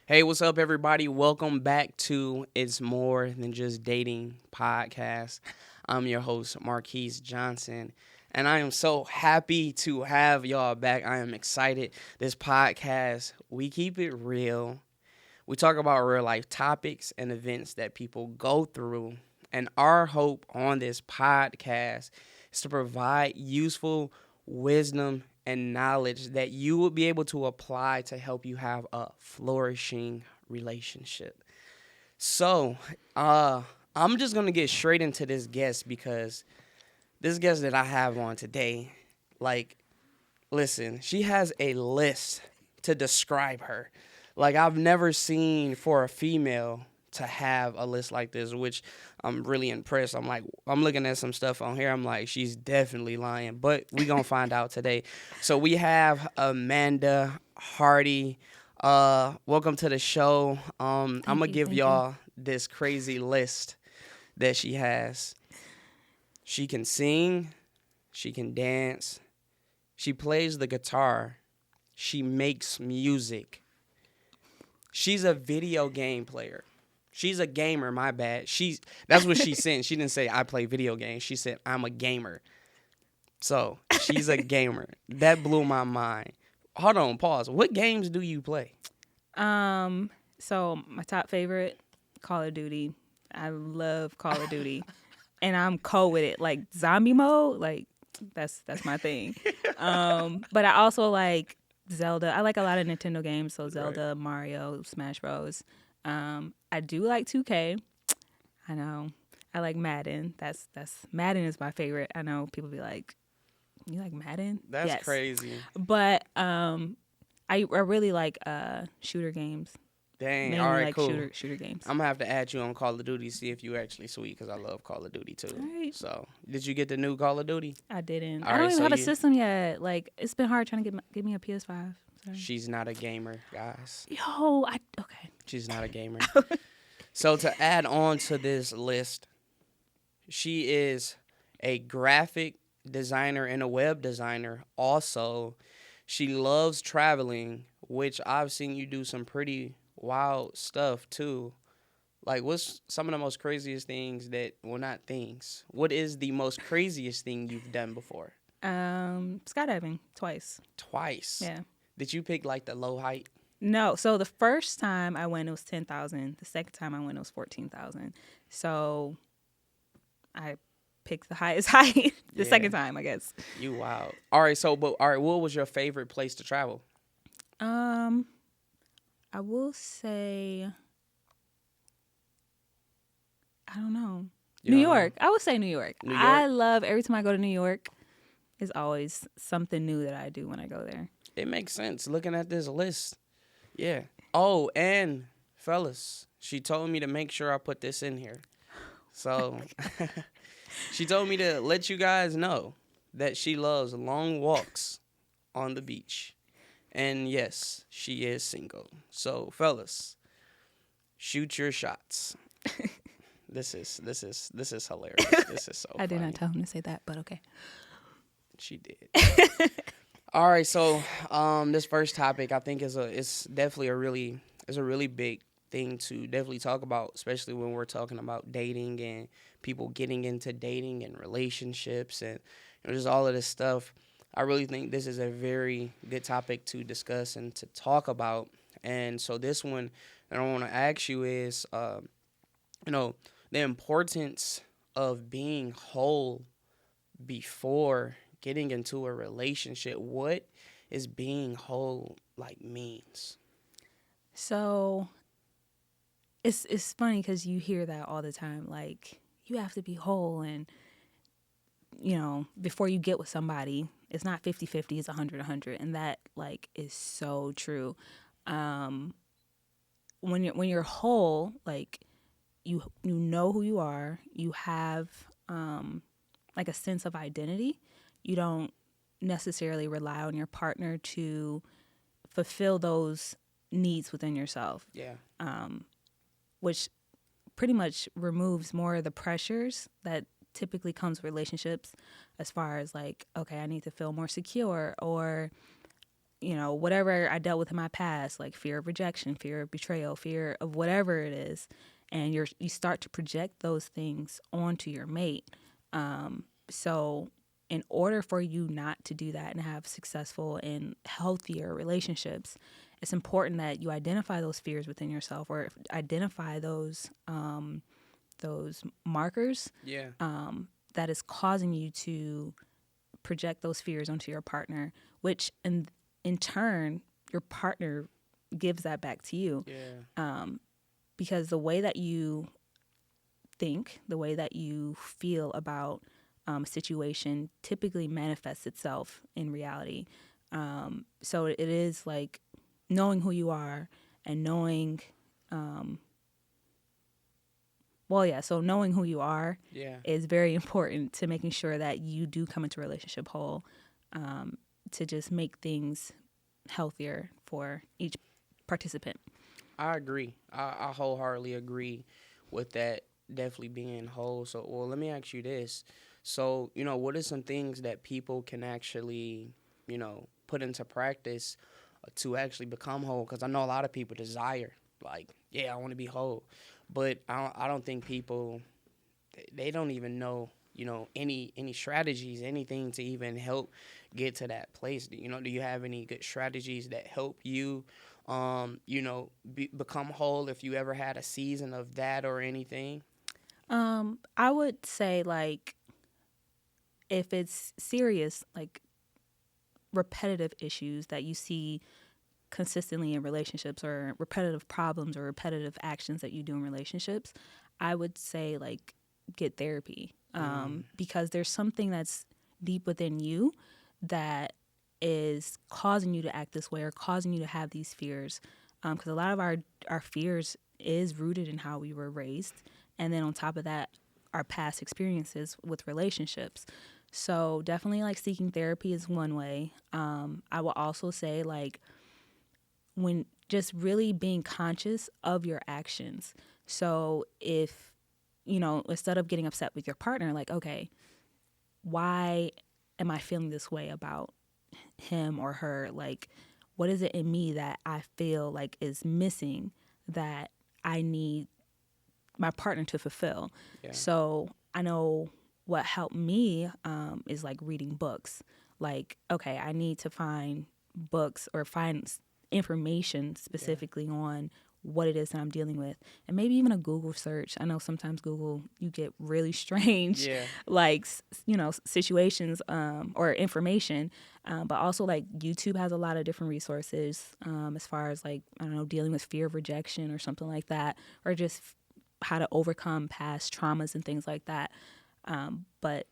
Hey, what's up, everybody? Welcome back to It's More Than Just Dating podcast. I'm your host, Marquise Johnson, and I am so happy to have y'all back. I am excited. This podcast, we keep it real. We talk about real life topics and events that people go through. And our hope on this podcast is to provide useful wisdom and knowledge that you will be able to apply to help you have a flourishing relationship. So, uh, I'm just gonna get straight into this guest because this guest that I have on today, like, listen, she has a list to describe her. Like, I've never seen for a female to have a list like this, which I'm really impressed. I'm looking at some stuff on here. I'm like, she's definitely lying, but we gonna find out today. So we have Amanda Hardy. Welcome to the show. I'm gonna give Thank you. y'all this crazy list that she has. She can sing, she can dance, she plays the guitar, she makes music. She's a video game player. She's a gamer, my bad. That's what she said. She didn't say I play video games. She said I'm a gamer. So, she's a gamer. That blew my mind. Hold on, pause. What games do you play? So my top favorite, Call of Duty. I love Call of Duty, and I'm cold with it. Like zombie mode, like that's my thing. But I also like Zelda. I like a lot of Nintendo games, so Zelda, Mario, Smash Bros. I do like 2K. I know. I like Madden. That's Madden is my favorite. I know people be like, "You like Madden?" That's Yes. crazy. But I really like shooter games. Dang. All Mainly right, like cool. shooter games. I'm gonna have to add you on Call of Duty, see if you actually sweet, because I love Call of Duty too. All right. So, did you get the new Call of Duty? I didn't. All I don't right, even so have a you, system yet. Like it's been hard trying to get me a PS5. Sorry. she's not a gamer, guys. Yo, I okay. She's not a gamer. So to add on to this list, she is a graphic designer and a web designer. Also, she loves traveling, which I've seen you do some pretty wild stuff too. Like, what's some of the most craziest things that, well, not things. What is the most craziest thing you've done before? Skydiving twice. Twice. Yeah. Did you pick like the low height? No, so the first time I went it was 10,000. The second time I went it was 14,000. So I picked the highest height the Yeah. second time, I guess. You wild. All right, what was your favorite place to travel? I will say I don't know. You New don't know? York. I would say New York. New York? I love every time I go to New York. It's always something new that I do when I go there. It makes sense looking at this list. Yeah. Oh, and fellas, she told me to make sure I put this in here. So she told me to let you guys know that she loves long walks on the beach. And yes, she is single. So fellas, shoot your shots. This is hilarious. This is so I did funny. not tell him to say that, but okay. She did. All right, so this first topic I think it's definitely a really big thing to definitely talk about, especially when we're talking about dating and people getting into dating and relationships and just all of this stuff. I really think this is a very good topic to discuss and to talk about. And so this one that I want to ask you is, the importance of being whole before getting into a relationship. What is being whole means? So it's funny because you hear that all the time. Like, you have to be whole. And, before you get with somebody, it's not 50-50, it's 100-100. And that, is so true. When you're whole, you know who you are. You have a sense of identity. You don't necessarily rely on your partner to fulfill those needs within yourself. Yeah. Which pretty much removes more of the pressures that typically comes with relationships, as far as okay, I need to feel more secure, or whatever I dealt with in my past, like fear of rejection, fear of betrayal, fear of whatever it is, and you start to project those things onto your mate. So in order for you not to do that and have successful and healthier relationships, it's important that you identify those fears within yourself, or identify those markers Yeah. that is causing you to project those fears onto your partner, which in turn your partner gives that back to you. Yeah. Because the way that you think, the way that you feel about a situation typically manifests itself in reality. So it is like knowing who you are and knowing, so knowing who you are Yeah. is very important to making sure that you do come into a relationship whole, to just make things healthier for each participant. I agree. I wholeheartedly agree with that. Definitely being whole. So, well, let me ask you this. So, what are some things that people can actually, put into practice to actually become whole? Because I know a lot of people desire, like, yeah, I want to be whole, but I don't think people, they don't even know, any strategies, anything to even help get to that place. Do you have any good strategies that help you, become whole, if you ever had a season of that or anything? I would say, like, if it's serious, like repetitive issues that you see consistently in relationships, or repetitive problems or repetitive actions that you do in relationships, I would say, like, get therapy, because there's something that's deep within you that is causing you to act this way, or causing you to have these fears, because a lot of our fears is rooted in how we were raised, and then on top of that, our past experiences with relationships. So definitely, like, seeking therapy is one way. I will also say, like, when just really being conscious of your actions. So if, instead of getting upset with your partner, like, okay, why am I feeling this way about him or her? Like, what is it in me that I feel like is missing, that I need my partner to fulfill? Yeah. So I know what helped me, is like reading books. Like, okay, I need to find books or find information Yeah. specifically on what it is that I'm dealing with, and maybe even a Google search. I know sometimes Google, you get really strange, Yeah. like, situations, or information, but also, like, YouTube has a lot of different resources, as far as, like, I don't know, dealing with fear of rejection or something like that, or just how to overcome past traumas and things like that. But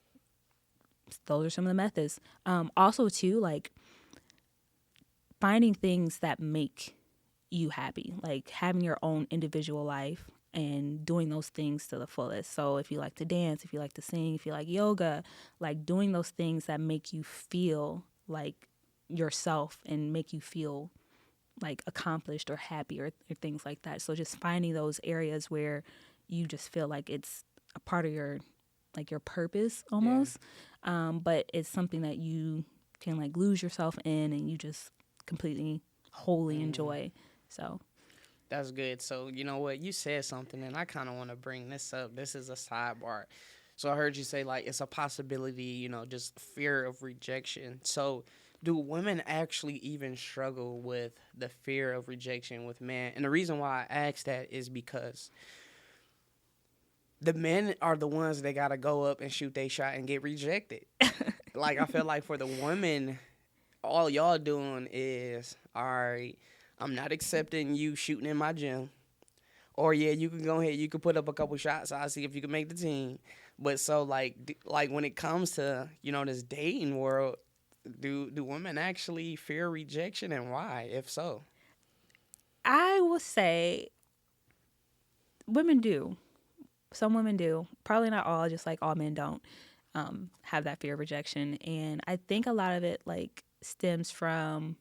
those are some of the methods. Also, too, like, finding things that make you happy, like having your own individual life and doing those things to the fullest. So if you like to dance, if you like to sing, if you like yoga, like doing those things that make you feel like yourself and make you feel like accomplished or happy, or things like that. So just finding those areas where you just feel like it's a part of your, like, your purpose Yeah. almost, but it's something that you can, like, lose yourself in, and you just completely wholly enjoy. So That's good. So, you know what? You said something, and I kind of want to bring this up. This is a sidebar. So, I heard you say, like, it's a possibility, just fear of rejection. So, do women actually even struggle with the fear of rejection with men? And the reason why I ask that is because the men are the ones that got to go up and shoot their shot and get rejected. Like, I feel like for the women, all y'all doing is, all right, I'm not accepting you shooting in my gym. Or yeah, you can go ahead. You can put up a couple shots. I'll see if you can make the team. But so like when it comes to this dating world, do women actually fear rejection, and why? If so, I will say women do. Some women do. Probably not all, just like all men don't, have that fear of rejection. And I think a lot of it, like, stems from,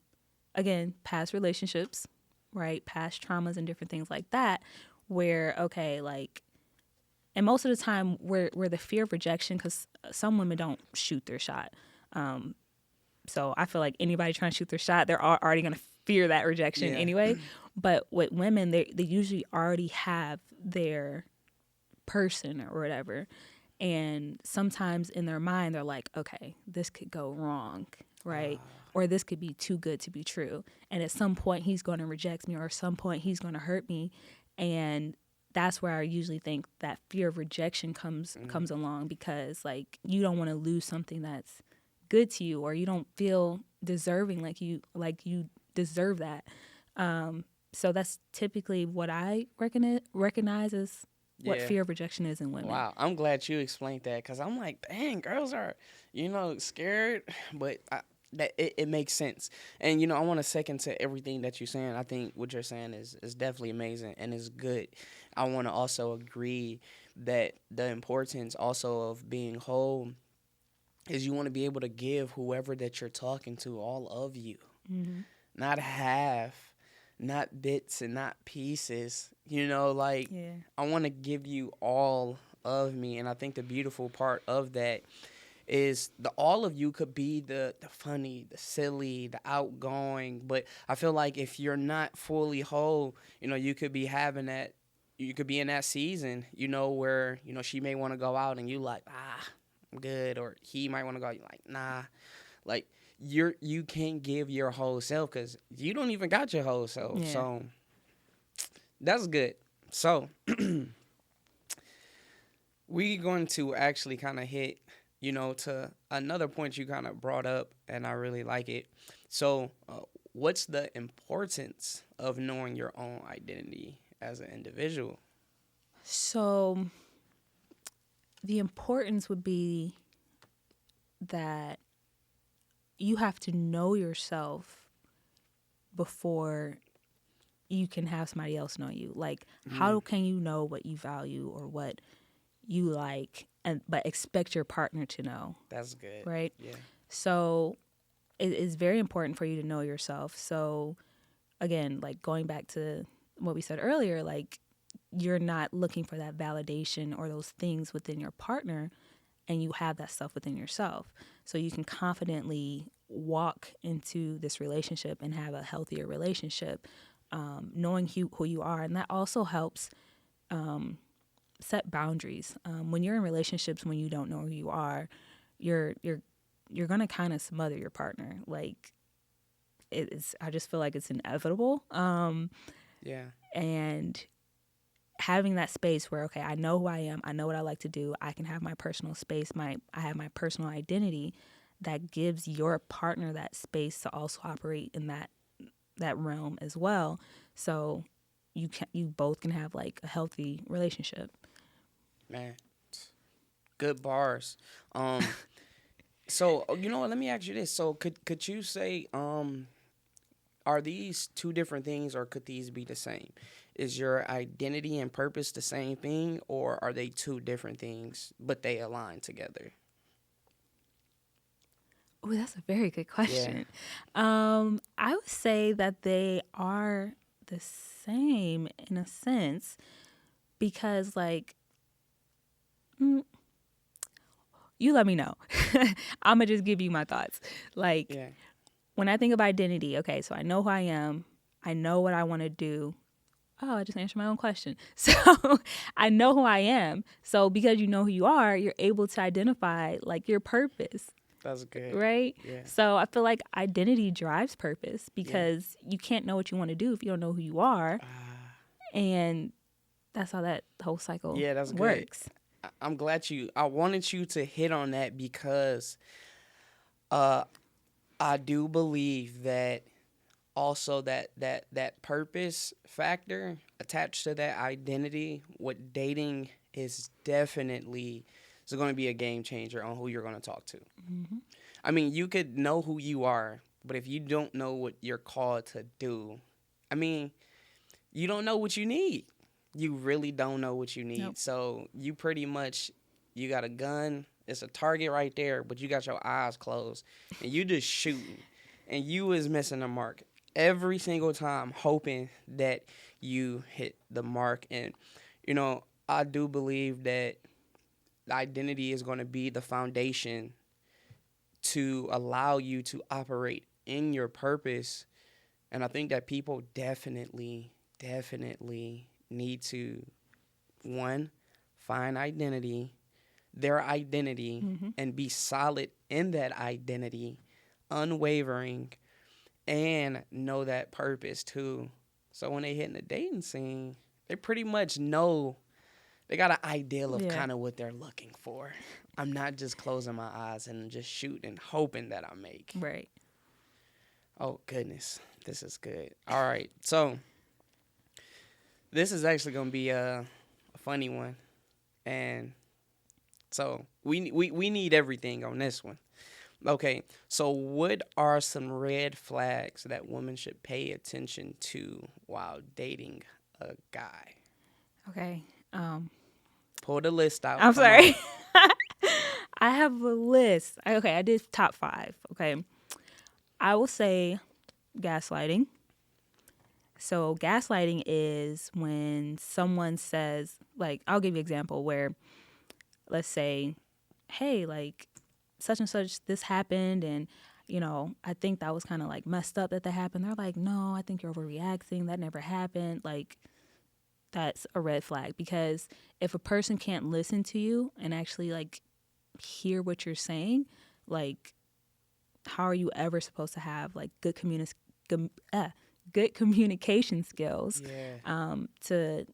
again, past relationships, right? Past traumas and different things like that, where, okay, like, and most of the time where the fear of rejection, because some women don't shoot their shot. So I feel like anybody trying to shoot their shot, they're already going to fear that rejection anyway. But with women, they usually already have their person or whatever. And sometimes in their mind, they're like, okay, this could go wrong, right? Or this could be too good to be true. And at some point, he's going to reject me, or at some point, he's going to hurt me. And that's where I usually think that fear of rejection comes along, because like you don't want to lose something that's good to you, or you don't feel deserving, like you deserve that. So that's typically what I recognize as what fear of rejection is in women. Wow, I'm glad you explained that, because I'm like, dang, girls are, scared, but that it makes sense. And, I want to second to everything that you're saying. I think what you're saying is definitely amazing and is good. I want to also agree that the importance also of being whole is you want to be able to give whoever that you're talking to all of you, not half, not bits and not pieces. I want to give you all of me. And I think the beautiful part of that is all of you could be the funny, the silly, the outgoing. But I feel like if you're not fully whole, you could be having that, you could be in that season, where, she may want to go out and you like, I'm good. Or he might want to go out, you're like, nah. Like, you can't give your whole self, because you don't even got your whole self. Yeah. So that's good. So we're going to actually kind of hit, to another point you kind of brought up, and I really like it. So what's the importance of knowing your own identity as an individual? So the importance would be that you have to know yourself before you can have somebody else know you. Like, how can you know what you value or what you like, but expect your partner to know? That's good. Right? Yeah. So it is very important for you to know yourself. So again, like going back to what we said earlier, like you're not looking for that validation or those things within your partner, and you have that stuff within yourself. So you can confidently walk into this relationship and have a healthier relationship, knowing who you are. And that also helps set boundaries. When you're in relationships, when you don't know who you are, you're going to kind of smother your partner. Like, I just feel like it's inevitable. Yeah. And having that space where, okay, I know who I am, I know what I like to do, I can have my personal space, I have my personal identity, that gives your partner that space to also operate in that realm as well. So you both can have like a healthy relationship. Man, good bars. So let me ask you this. So could you say, are these two different things, or could these be the same? Is your identity and purpose the same thing, or are they two different things, but they align together? Oh, that's a very good question. Yeah. I would say that they are the same in a sense, because like, you let me know. I'm going to just give you my thoughts. Like, when I think of identity, okay, so I know who I am. I know what I want to do. Oh, I just answered my own question. So I know who I am. So because you know who you are, you're able to identify like your purpose. That's good. Right? Yeah. So I feel like identity drives purpose, because you can't know what you want to do if you don't know who you are. And that's how that whole cycle works. Good. I'm glad I wanted you to hit on that, because I do believe that also that purpose factor attached to that identity with dating is definitely going to be a game changer on who you're going to talk to. Mm-hmm. I mean, you could know who you are, but if you don't know what you're called to do, I mean, you don't know what you need. You really don't know what you need. Nope. So you pretty much, you got a gun, it's a target right there, but you got your eyes closed, and you just shooting, and you is missing the mark every single time, hoping that you hit the mark. And, I do believe that identity is going to be the foundation to allow you to operate in your purpose. And I think that people definitely need to, one, find their identity, and be solid in that identity, unwavering, and know that purpose too. So when they hit in the dating scene, they pretty much know, they got an ideal of kind of what they're looking for. I'm not just closing my eyes and just shooting and hoping that I make. Right. Oh, goodness. This is good. All right. So this is actually going to be a funny one. And so we need everything on this one. Okay. So what are some red flags that women should pay attention to while dating a guy? Okay. Pull the list out. I'm sorry. I have a list. I did top 5. Okay. I will say gaslighting. So gaslighting is when someone says, like, I'll give you an example where, let's say, hey, like, such and such, this happened, and, I think that was kind of, like, messed up that happened. They're like, no, I think you're overreacting. That never happened. Like, that's a red flag, because if a person can't listen to you and actually, like, hear what you're saying, like, how are you ever supposed to have, like, good communication skills to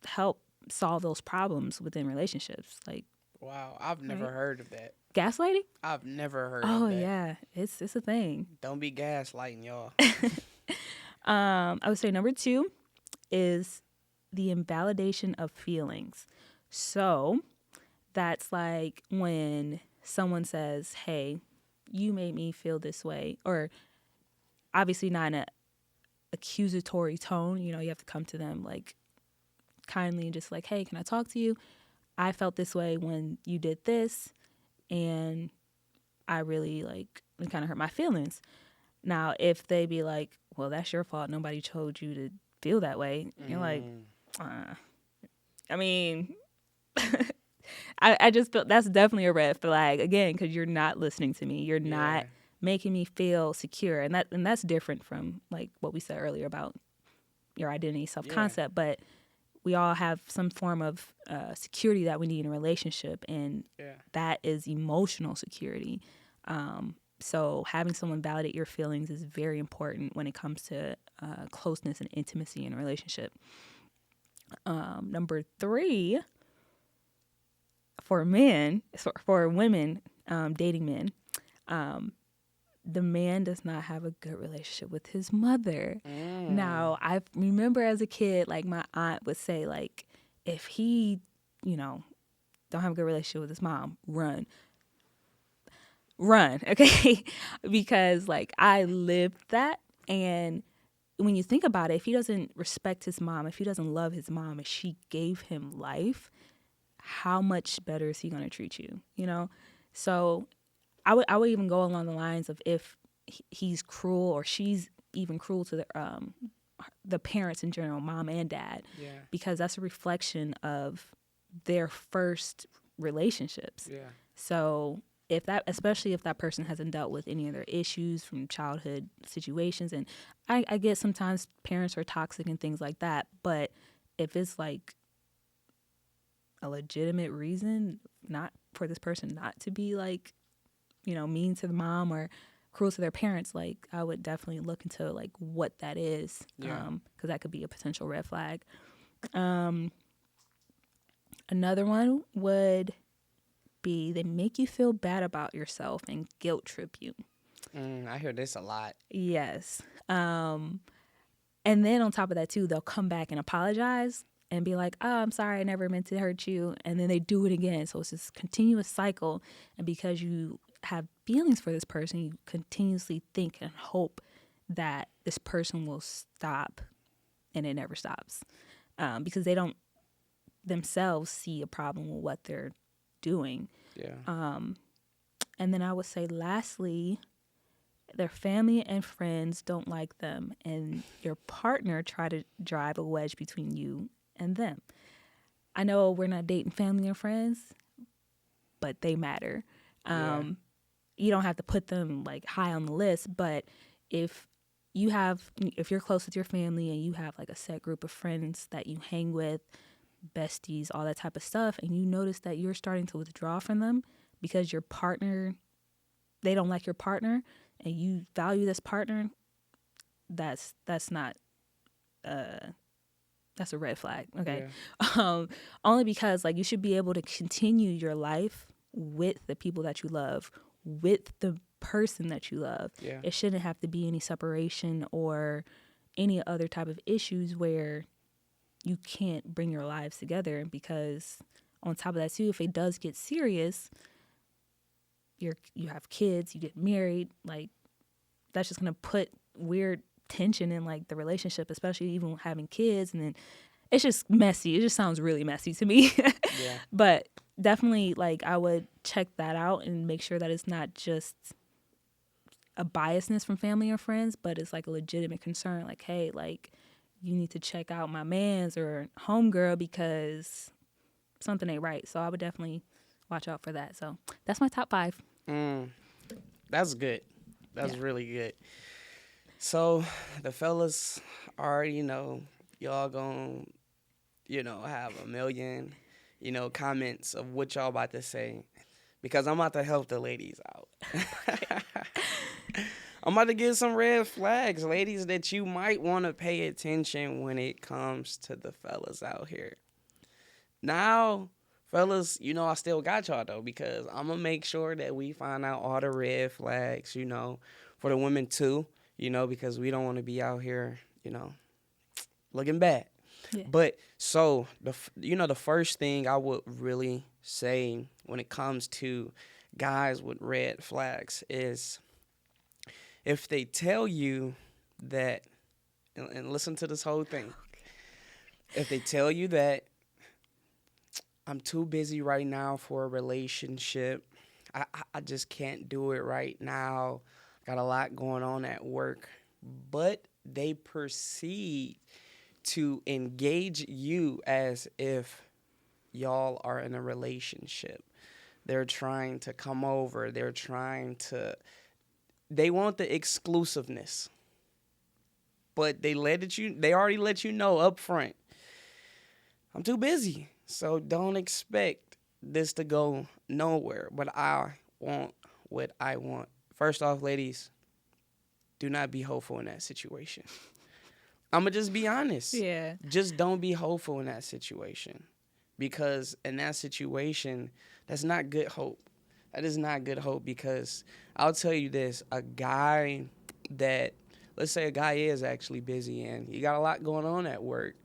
help solve those problems within relationships? Like, wow, I've never heard of that. Gaslighting? I've never heard of Oh, that. yeah. It's a thing. Don't be gaslighting, y'all. I would say number 2 is the invalidation of feelings. So that's like when someone says, hey, you made me feel this way, or obviously not in an accusatory tone. You have to come to them like kindly and just like, hey, can I talk to you? I felt this way when you did this, and I really it kind of hurt my feelings. Now, if they be like, well, that's your fault, nobody told you to feel that way, you're like, I mean, I just feel that's definitely a red flag, again, because you're not listening to me. You're not making me feel secure. And that's different from like what we said earlier about your identity, self-concept. But we all have some form of security that we need in a relationship, and that is emotional security. So having someone validate your feelings is very important when it comes to closeness and intimacy in a relationship. Number 3, for women dating men, the man does not have a good relationship with his mother. Now, I remember as a kid, like my aunt would say, like, if he, don't have a good relationship with his mom, run, okay? Because like I lived that, and when you think about it, if he doesn't respect his mom, if he doesn't love his mom, and she gave him life, how much better is he going to treat you? So I would even go along the lines of if he's cruel or she's even cruel to the parents in general, mom and dad, because that's a reflection of their first relationships. So especially if that person hasn't dealt with any of their issues from childhood situations, and I get sometimes parents are toxic and things like that, but if it's like a legitimate reason not for this person not to be like, mean to the mom or cruel to their parents, like I would definitely look into like what that is, because that could be a potential red flag. Another one would be they make you feel bad about yourself and guilt trip you. I hear this a lot. Yes. And then on top of that too, they'll come back and apologize and be like, oh, I'm sorry, I never meant to hurt you. And then they do it again. So it's this continuous cycle. And because you have feelings for this person, you continuously think and hope that this person will stop, and it never stops. Because they don't themselves see a problem with what they're doing. And then I would say lastly, their family and friends don't like them, and your partner try to drive a wedge between you and them. I know we're not dating family and friends, but they matter. you don't have to put them like high on the list, but if if you're close with your family and you have like a set group of friends that you hang with, besties, all that type of stuff, and you notice that you're starting to withdraw from them because your partner, they don't like your partner, and you value this partner, that's not that's a red flag. Okay. Yeah. Only because like you should be able to continue your life with the people that you love, with the person that you love. Yeah. It shouldn't have to be any separation or any other type of issues where you can't bring your lives together, because on top of that too, if it does get serious, you have kids, you get married, like that's just gonna put weird tension in like the relationship, especially even having kids, and then it's just messy. It just sounds really messy to me. Yeah. But definitely like I would check that out and make sure that it's not just a biasness from family or friends, but it's like a legitimate concern, like, hey, like you need to check out my man's or homegirl because something ain't right. So I would definitely watch out for that. So that's my top 5. That's good. That's really good. So the fellas already know y'all gonna, have a million, comments of what y'all about to say, because I'm about to help the ladies out. I'm about to give some red flags, ladies, that you might want to pay attention when it comes to the fellas out here. Now, fellas, I still got y'all, though, because I'm going to make sure that we find out all the red flags, for the women, too, because we don't want to be out here, looking bad. Yeah. But so, the first thing I would really say when it comes to guys with red flags is if they tell you that, and listen to this whole thing, if they tell you that I'm too busy right now for a relationship, I just can't do it right now, got a lot going on at work, but they proceed to engage you as if y'all are in a relationship. They're trying to come over. They want the exclusiveness, but they already let you know up front, I'm too busy, so don't expect this to go nowhere, but I want what I want. First off, ladies, do not be hopeful in that situation. I'm going to just be honest. Yeah. Just don't be hopeful in that situation, because in that situation, that's not good hope. That is not good hope, because I'll tell you this, let's say a guy is actually busy and he got a lot going on at work,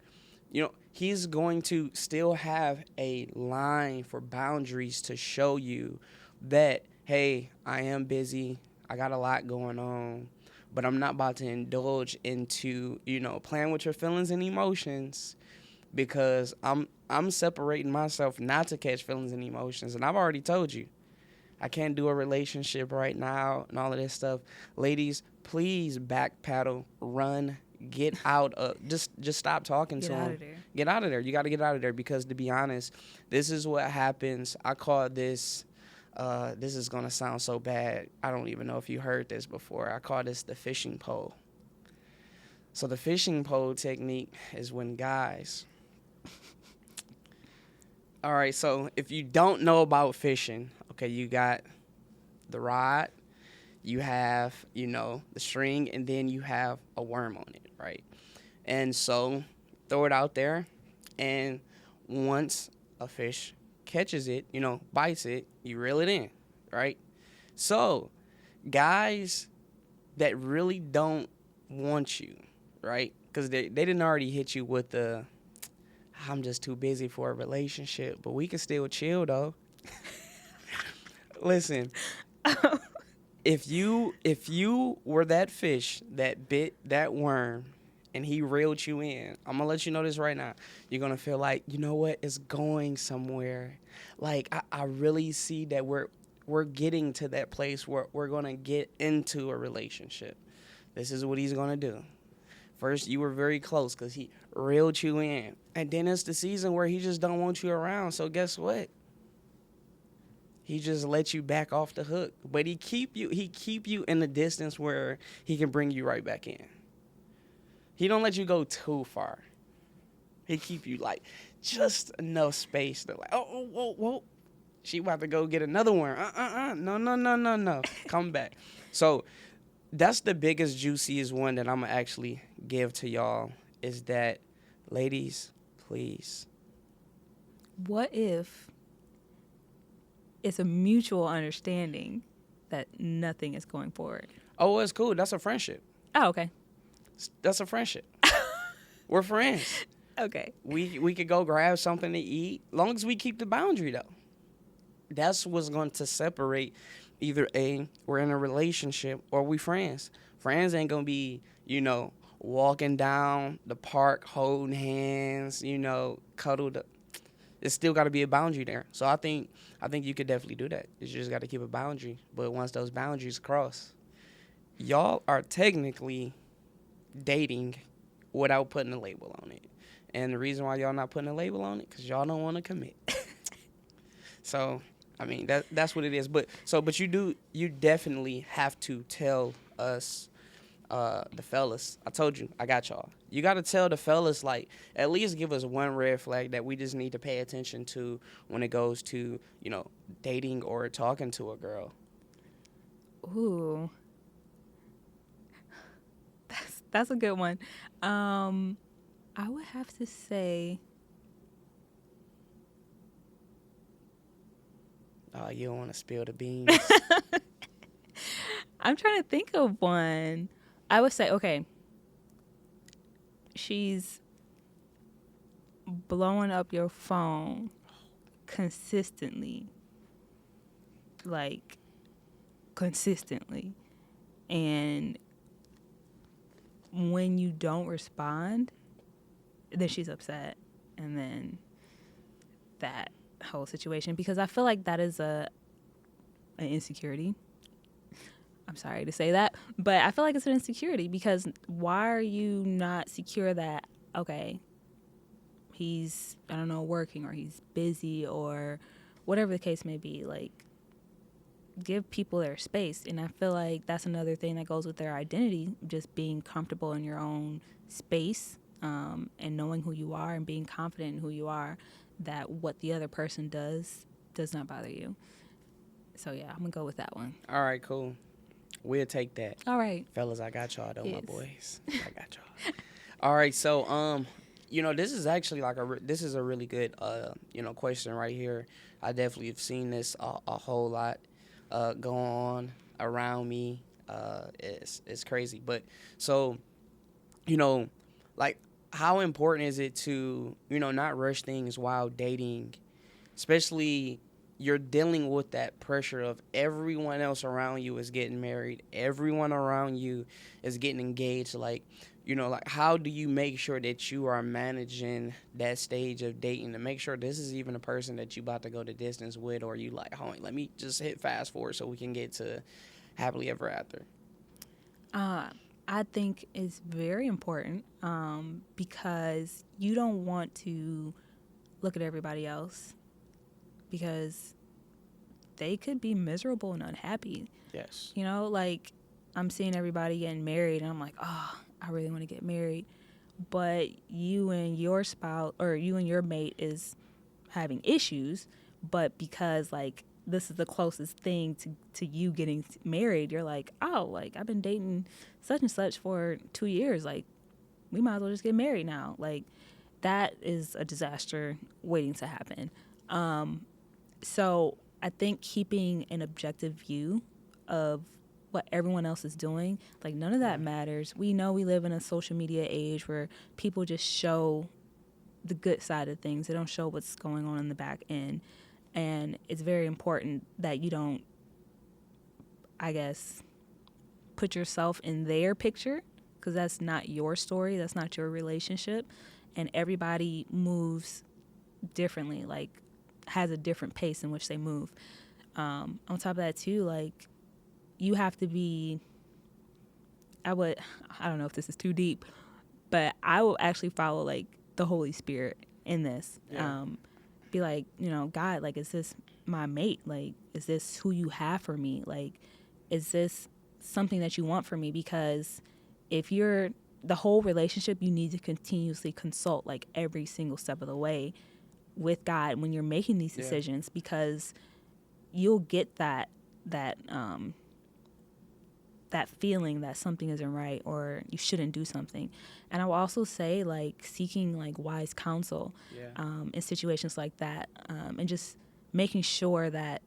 he's going to still have a line for boundaries to show you that, hey, I am busy, I got a lot going on, but I'm not about to indulge into, playing with your feelings and emotions, because I'm separating myself not to catch feelings and emotions, and I've already told you, I can't do a relationship right now and all of this stuff. Ladies, please backpedal, run, get out of, just stop talking to him. Get out of there. Get out of there. You got to get out of there, because to be honest, this is what happens. I call this, this is going to sound so bad. I don't even know if you heard this before. I call this the fishing pole. So the fishing pole technique is when guys, all right, so if you don't know about fishing, okay, you got the rod, you have, the string, and then you have a worm on it, right? And so throw it out there, and once a fish catches it, bites it, you reel it in, right? So guys that really don't want you, right? Because they didn't already hit you with the, I'm just too busy for a relationship, but we can still chill, though. Listen, if you were that fish that bit that worm and he reeled you in, I'm going to let you know this right now. You're going to feel like, you know what, it's going somewhere. Like, I really see that we're getting to that place where we're going to get into a relationship. This is what he's going to do. First, you were very close because he reeled you in. And then it's the season where he just don't want you around. So guess what? he just lets you back off the hook. But he keep you in the distance where he can bring you right back in. He don't let you go too far. He keep you like just enough space to like, oh, whoa, whoa. She about to go get another one. No. Come back. So that's the biggest, juiciest one that I'm going to actually give to y'all is that, ladies, please. What if it's a mutual understanding that nothing is going forward? Oh, it's cool. That's a friendship. Oh, okay. That's a friendship. We're friends. Okay. We could go grab something to eat, long as we keep the boundary, though. That's what's going to separate either A, we're in a relationship, or we friends. Friends ain't going to be, walking down the park, holding hands, cuddled up. It's still got to be a boundary there. So I think you could definitely do that. You just got to keep a boundary. But once those boundaries cross, y'all are technically dating without putting a label on it. And the reason why y'all not putting a label on it, because y'all don't want to commit. So, I mean, that's what it is. But you definitely have to tell us, the fellas. I told you, I got y'all. You got to tell the fellas, like, at least give us one red flag that we just need to pay attention to when it goes to, dating or talking to a girl. Ooh. That's a good one. I would have to say, Oh, you don't want to spill the beans. I'm trying to think of one. I would say, okay, she's blowing up your phone consistently. Like, consistently. And when you don't respond, then she's upset. And then that whole situation, because I feel like that is an insecurity. I'm sorry to say that, but I feel like it's an insecurity, because why are you not secure that, okay, he's, I don't know, working, or he's busy, or whatever the case may be. Like, give people their space. And I feel like that's another thing that goes with their identity, just being comfortable in your own space, and knowing who you are and being confident in who you are, that what the other person does not bother you. So yeah, I'm gonna go with that one. All right, cool. We'll take that. All right. Fellas, I got y'all, though, Yes. my boys. I got y'all. All right, so, this is actually like this is a really good, question right here. I definitely have seen this a whole lot go on around me. It's crazy. But, so, like, how important is it to, not rush things while dating, especially you're dealing with that pressure of everyone else around you is getting married. Everyone around you is getting engaged. Like, like, how do you make sure that you are managing that stage of dating to make sure this is even a person that you about to go the distance with, or you like, hold on, let me just hit fast forward so we can get to happily ever after? I think it's very important, because you don't want to look at everybody else, because they could be miserable and unhappy. Yes. Like, I'm seeing everybody getting married, and I'm like, oh, I really want to get married. But you and your spouse, or you and your mate, is having issues, but because, like, this is the closest thing to you getting married, you're like, oh, like, I've been dating such and such for 2 years. Like, we might as well just get married now. Like, that is a disaster waiting to happen. So I think keeping an objective view of what everyone else is doing, like, none of that matters. We know we live in a social media age where people just show the good side of things. They don't show what's going on in the back end. And it's very important that you don't, I guess, put yourself in their picture, because that's not your story. That's not your relationship. And everybody moves differently, like, has a different pace in which they move. On top of that, too, like, you have to be, I don't know if this is too deep, but I will actually follow, like, the Holy Spirit in this. Yeah. Be like, God, like, is this my mate? Like, is this who you have for me? Like, is this something that you want from me? Because if you're the whole relationship, you need to continuously consult like every single step of the way with God when you're making these Yeah. decisions, because you'll get that that feeling that something isn't right or you shouldn't do something. And I will also say, like, seeking like wise counsel Yeah. in situations like that, and just making sure that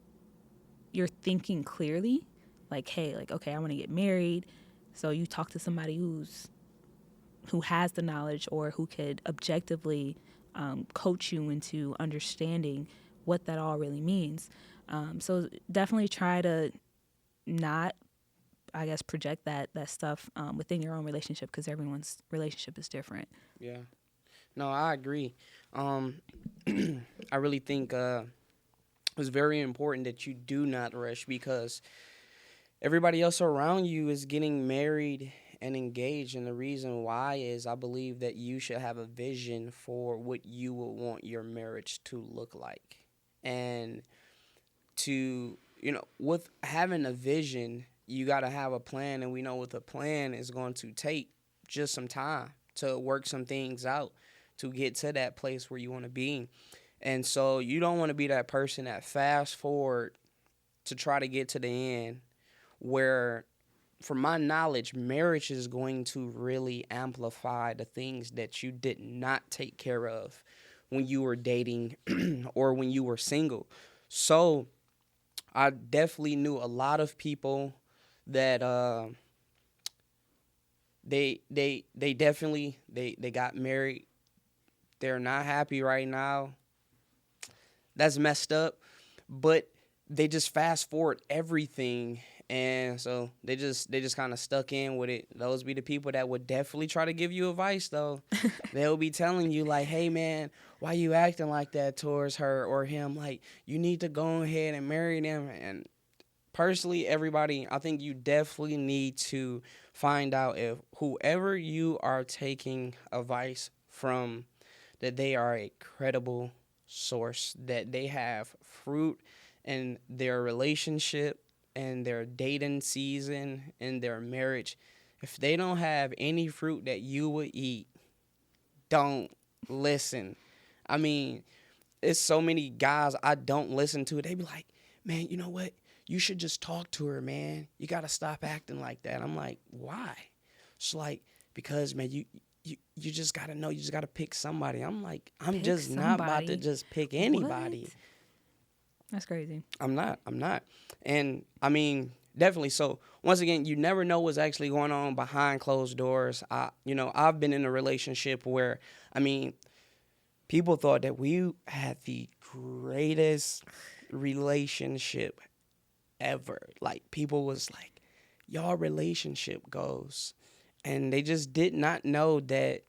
you're thinking clearly. Like, hey, like, okay, I want to get married. So you talk to somebody who has the knowledge or who could objectively coach you into understanding what that all really means. So definitely try to not, I guess, project that stuff within your own relationship, because everyone's relationship is different. Yeah. No, I agree. Um, I really think it's very important that you do not rush, because everybody else around you is getting married and engaged. And the reason why is I believe that you should have a vision for what you would want your marriage to look like. And to, with having a vision, you got to have a plan. And we know with a plan is going to take just some time to work some things out to get to that place where you want to be. And so you don't want to be that person that fast forward to try to get to the end, where, from my knowledge, marriage is going to really amplify the things that you did not take care of when you were dating or when you were single. So I definitely knew a lot of people that they definitely they got married. They're not happy right now. That's messed up. But they just fast forward everything, and so they just kind of stuck in with it. Those be the people that would definitely try to give you advice, though. They'll be telling you like, "Hey man, why you acting like that towards her or him? Like, you need to go ahead and marry them." And personally, everybody, I think you definitely need to find out if whoever you are taking advice from, that they are a credible source, that they have fruit in their relationship and their dating season and their marriage. If they don't have any fruit that you would eat, don't listen. I mean, it's so many guys I don't listen to. They be like, "Man, you know what? You should just talk to her, man. You got to stop acting like that." I'm like, "Why?" It's like, "Because, man, you just got to know. You just got to pick somebody." I'm like, I'm Pick just not about to somebody. just pick anybody. What? That's crazy. I'm not. And I mean, definitely. So once again, you never know what's actually going on behind closed doors. I've been in a relationship where, I mean, people thought that we had the greatest relationship ever. Like, people was like, "Y'all relationship goes," and they just did not know that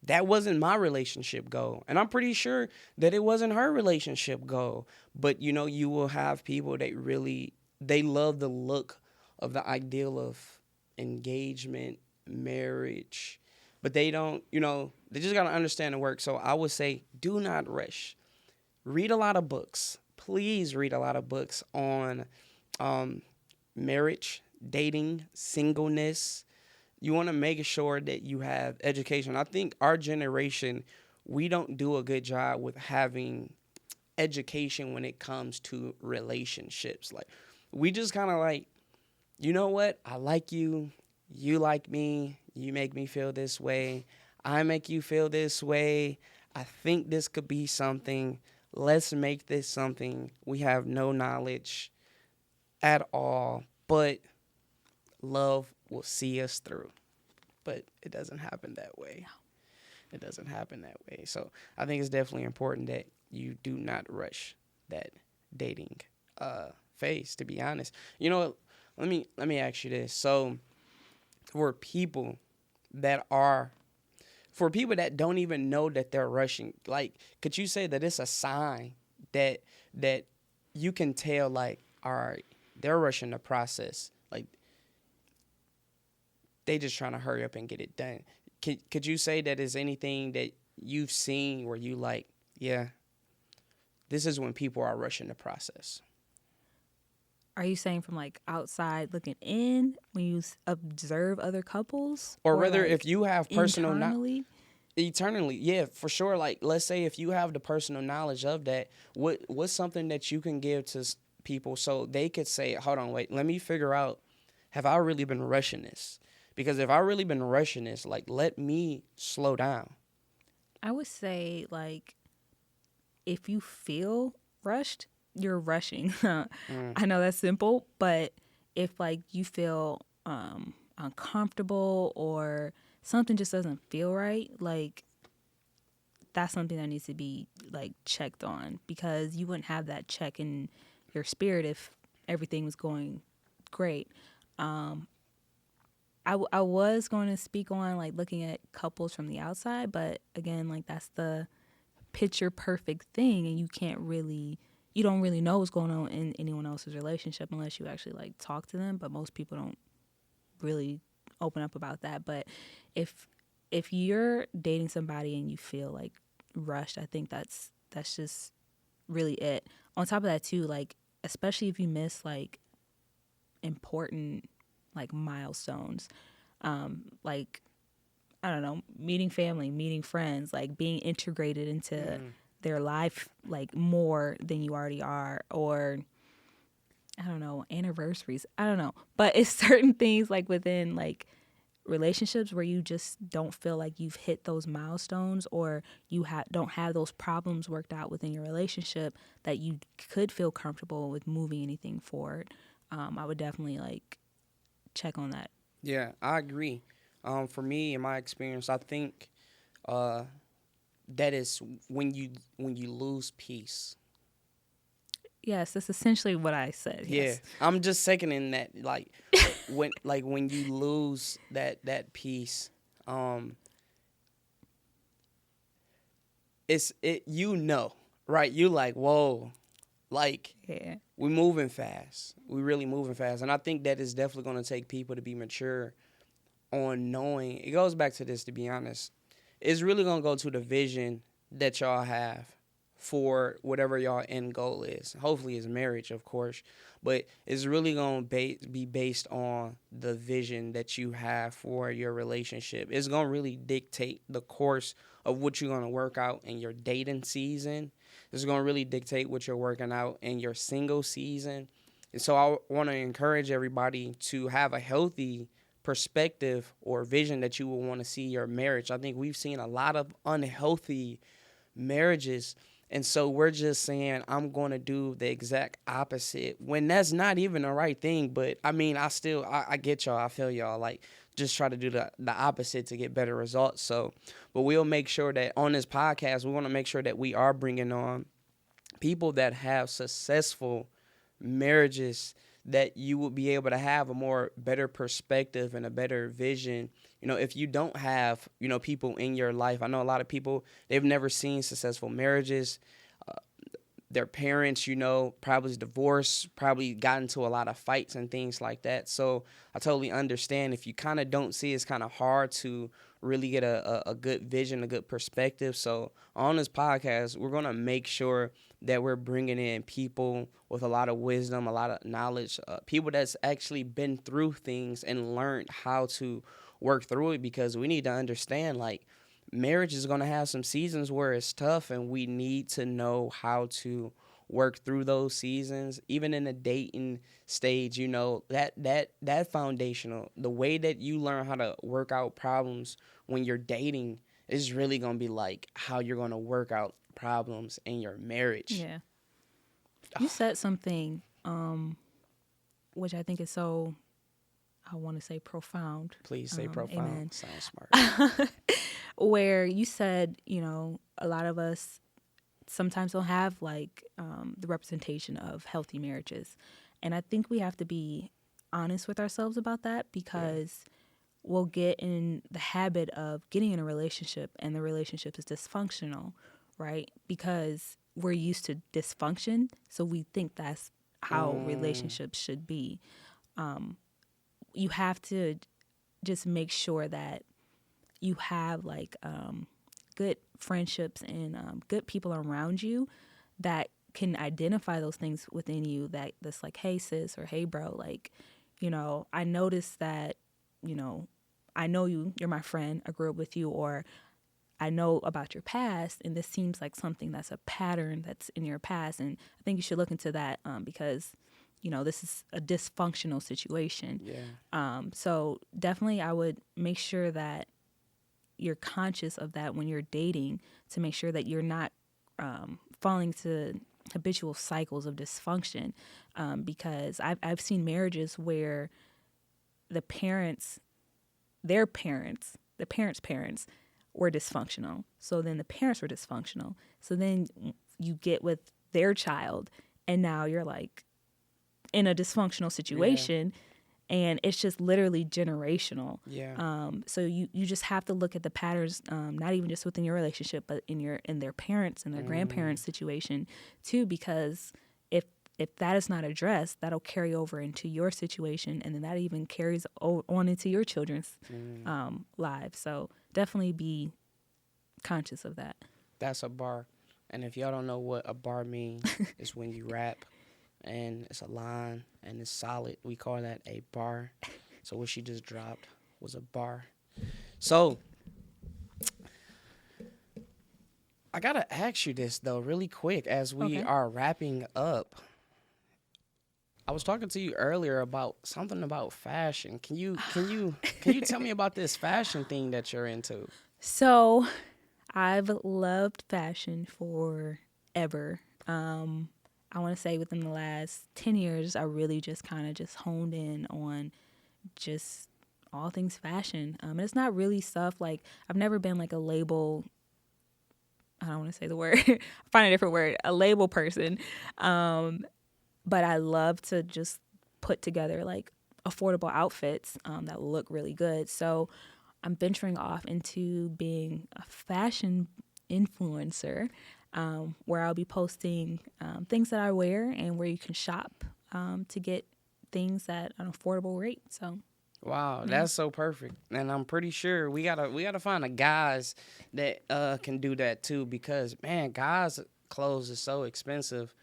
that wasn't my relationship goal. And I'm pretty sure that it wasn't her relationship goal. But you will have people that really, they love the look of the ideal of engagement, marriage, but they don't, they just got to understand the work. So I would say, do not rush. Read a lot of books. Please read a lot of books on marriage, dating, singleness. You want to make sure that you have education. I think our generation, we don't do a good job with having education when it comes to relationships. Like, we just kind of like, you know what? I like you. You like me. You make me feel this way. I make you feel this way. I think this could be something. Let's make this something. We have no knowledge at all, but love will see us through. But it doesn't happen that way. It doesn't happen that way. So I think it's definitely important that you do not rush that dating phase, to be honest. You know what? Let me ask you this. So for people that are for people that don't even know that they're rushing, like, could you say that it's a sign that you can tell, like, all right, they're rushing the process, like they just trying to hurry up and get it done? Could you say that is anything that you've seen where you like, yeah, this is when people are rushing the process. Are you saying from like outside looking in when you observe other couples, Or rather, like if you have personal internally? eternally, yeah, for sure. Like, let's say if you have the personal knowledge of that, what's something that you can give to people so they could say, hold on, wait, let me figure out, have I really been rushing this? Because if I really been rushing this, like, let me slow down. I would say like if you feel rushed, you're rushing. I know that's simple, but if like you feel uncomfortable or something just doesn't feel right, like that's something that needs to be like checked on, because you wouldn't have that check in your spirit if everything was going great. I was going to speak on like looking at couples from the outside, but again, like that's the picture perfect thing, and you don't really know what's going on in anyone else's relationship unless you actually like talk to them. But most people don't really open up about that. But if you're dating somebody and you feel like rushed, I think that's just really it. On top of that too, like especially if you miss like important like milestones, like I don't know, meeting family, meeting friends, like being integrated into their life like more than you already are, or I don't know, anniversaries. I don't know. But it's certain things like within like relationships where you just don't feel like you've hit those milestones, or you don't have those problems worked out within your relationship that you could feel comfortable with moving anything forward. I would definitely like check on that. Yeah, I agree. For me, in my experience, I think that is when you lose peace. Yes, that's essentially what I said. Yeah, Yes. I'm just seconding that. When you lose that peace, right? You like, whoa, like Yeah. we moving fast. We really moving fast, and I think that is definitely going to take people to be mature on knowing. It goes back to this, to be honest. It's really going to go to the vision that y'all have for whatever y'all end goal is. Hopefully it's marriage, of course, but it's really going to be based on the vision that you have for your relationship. It's going to really dictate the course of what you're going to work out in your dating season. It's going to really dictate what you're working out in your single season. And so I want to encourage everybody to have a healthy perspective or vision that you will want to see your marriage. I think we've seen a lot of unhealthy marriages, and so we're just saying I'm going to do the exact opposite when that's not even the right thing. But I mean, I get y'all. I feel y'all. Like, just try to do the opposite to get better results. So, but we'll make sure that on this podcast, we want to make sure that we are bringing on people that have successful marriages, that you will be able to have a more better perspective and a better vision. You know, if you don't have, people in your life, I know a lot of people, they've never seen successful marriages. Their parents, probably divorced, probably got into a lot of fights and things like that. So I totally understand if you kind of don't see, it's kind of hard to really get a good vision, a good perspective. So on this podcast, we're going to make sure that we're bringing in people with a lot of wisdom, a lot of knowledge, people that's actually been through things and learned how to work through it, because we need to understand, like, marriage is going to have some seasons where it's tough, and we need to know how to work through those seasons. Even in the dating stage, that foundational, the way that you learn how to work out problems when you're dating is really going to be like how you're going to work out problems in your marriage. Yeah. You said something which I think is so, I want to say profound. Please say profound. Amen. Sounds smart. Where you said, a lot of us sometimes don't have like the representation of healthy marriages. And I think we have to be honest with ourselves about that, because we'll get in the habit of getting in a relationship and the relationship is dysfunctional, right? Because we're used to dysfunction. So we think that's how relationships should be. You have to just make sure that you have like good friendships and good people around you that can identify those things within you that's like, hey sis, or hey bro, like, I noticed that, I know you're my friend, I grew up with you, or I know about your past, and this seems like something that's a pattern that's in your past, and I think you should look into that because, this is a dysfunctional situation. Yeah. So definitely I would make sure that you're conscious of that when you're dating, to make sure that you're not falling to habitual cycles of dysfunction, because I've seen marriages where the parents' parents were dysfunctional. So then the parents were dysfunctional. So then you get with their child, and now you're like in a dysfunctional situation. Yeah. And it's just literally generational. Yeah. So you just have to look at the patterns, not even just within your relationship, but in their parents and their grandparents' situation too, because if that is not addressed, that'll carry over into your situation, and then that even carries on into your children's lives. So definitely be conscious of that. That's a bar. And if y'all don't know what a bar means, it's when you rap and it's a line and it's solid. We call that a bar. So what she just dropped was a bar. So I got to ask you this, though, really quick as we are wrapping up. I was talking to you earlier about something about fashion. Can you tell me about this fashion thing that you're into? So I've loved fashion forever. I want to say within the last 10 years, I really just kind of just honed in on just all things fashion. And it's not really stuff like, I've never been like a label, I don't want to say the word, find a different word, a label person. But I love to just put together like affordable outfits that look really good. So I'm venturing off into being a fashion influencer, where I'll be posting things that I wear and where you can shop to get things at an affordable rate. So, wow, that's so perfect, and I'm pretty sure we gotta find a guys that can do that too, because man, guys' clothes is so expensive,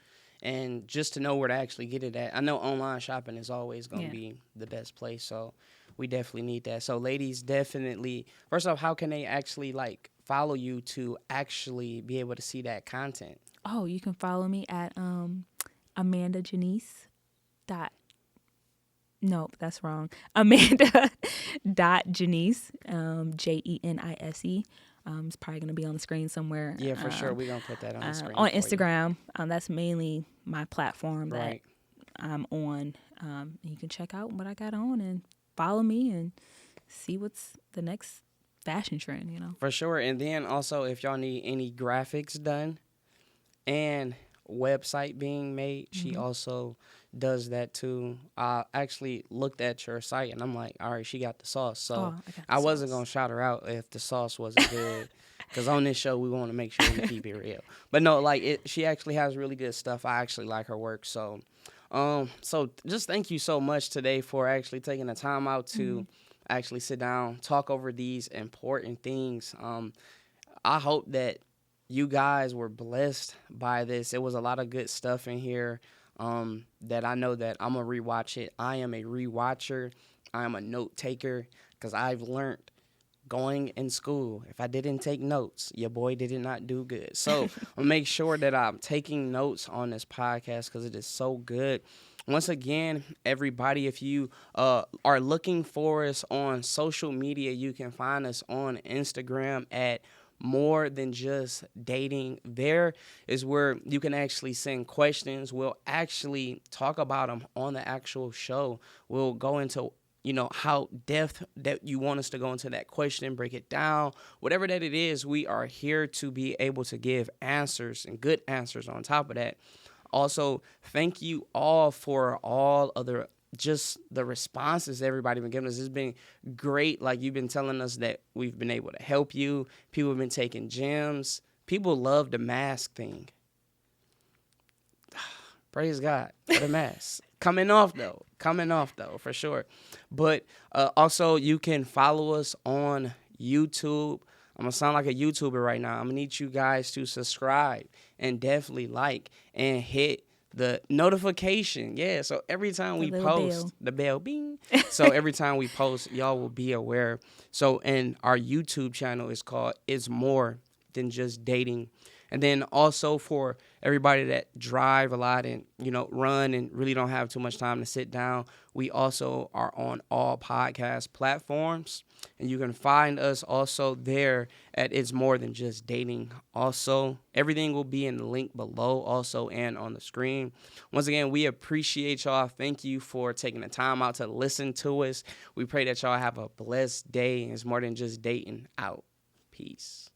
and just to know where to actually get it at. I know online shopping is always gonna be the best place, so we definitely need that. So, ladies, definitely. First off, how can they actually like follow you to actually be able to see that content? Oh, you can follow me at Amanda Janice dot. Nope, that's wrong. Amanda dot Janice, Jenise. It's probably gonna be on the screen somewhere. Yeah, for sure. We're gonna put that on the screen. On Instagram. That's mainly my platform that I'm on. You can check out what I got on and follow me and see what's the next fashion trend, For sure. And then also, if y'all need any graphics done and website being made, she also does that too. I actually looked at your site and I'm like, all right, she got the sauce. So I wasn't going to shout her out if the sauce wasn't good. Because on this show, we want to make sure we keep it real. But no, like she actually has really good stuff. I actually like her work. So just thank you so much today for actually taking the time out to actually sit down, talk over these important things. I hope that you guys were blessed by this. It was a lot of good stuff in here that I know that I'm going to rewatch it. I am a rewatcher. I am a note taker because I've learned going in school, if I didn't take notes, your boy did not do good. So I'll make sure that I'm taking notes on this podcast because it is so good. Once again, everybody, if you are looking for us on social media, you can find us on Instagram at More Than Just Dating. There is where you can actually send questions. We'll actually talk about them on the actual show. We'll go into how depth that you want us to go into that question, break it down, whatever that it is, we are here to be able to give answers and good answers on top of that. Also, thank you all for all of the responses everybody been giving us. It's been great. Like, you've been telling us that we've been able to help you. People have been taking gems. People love the mask thing. Praise God for the mask. Coming off though, for sure. But also, you can follow us on YouTube. I'm gonna sound like a YouTuber right now. I'm gonna need you guys to subscribe and definitely like and hit the notification. Yeah, so every time The we little post, bell. the bell bing. So every time we post, y'all will be aware. So, and our YouTube channel is called It's More Than Just Dating. And then also for everybody that drive a lot and, run and really don't have too much time to sit down, we also are on all podcast platforms. And you can find us also there at It's More Than Just Dating. Also, everything will be in the link below also and on the screen. Once again, we appreciate y'all. Thank you for taking the time out to listen to us. We pray that y'all have a blessed day. It's More Than Just Dating out. Peace.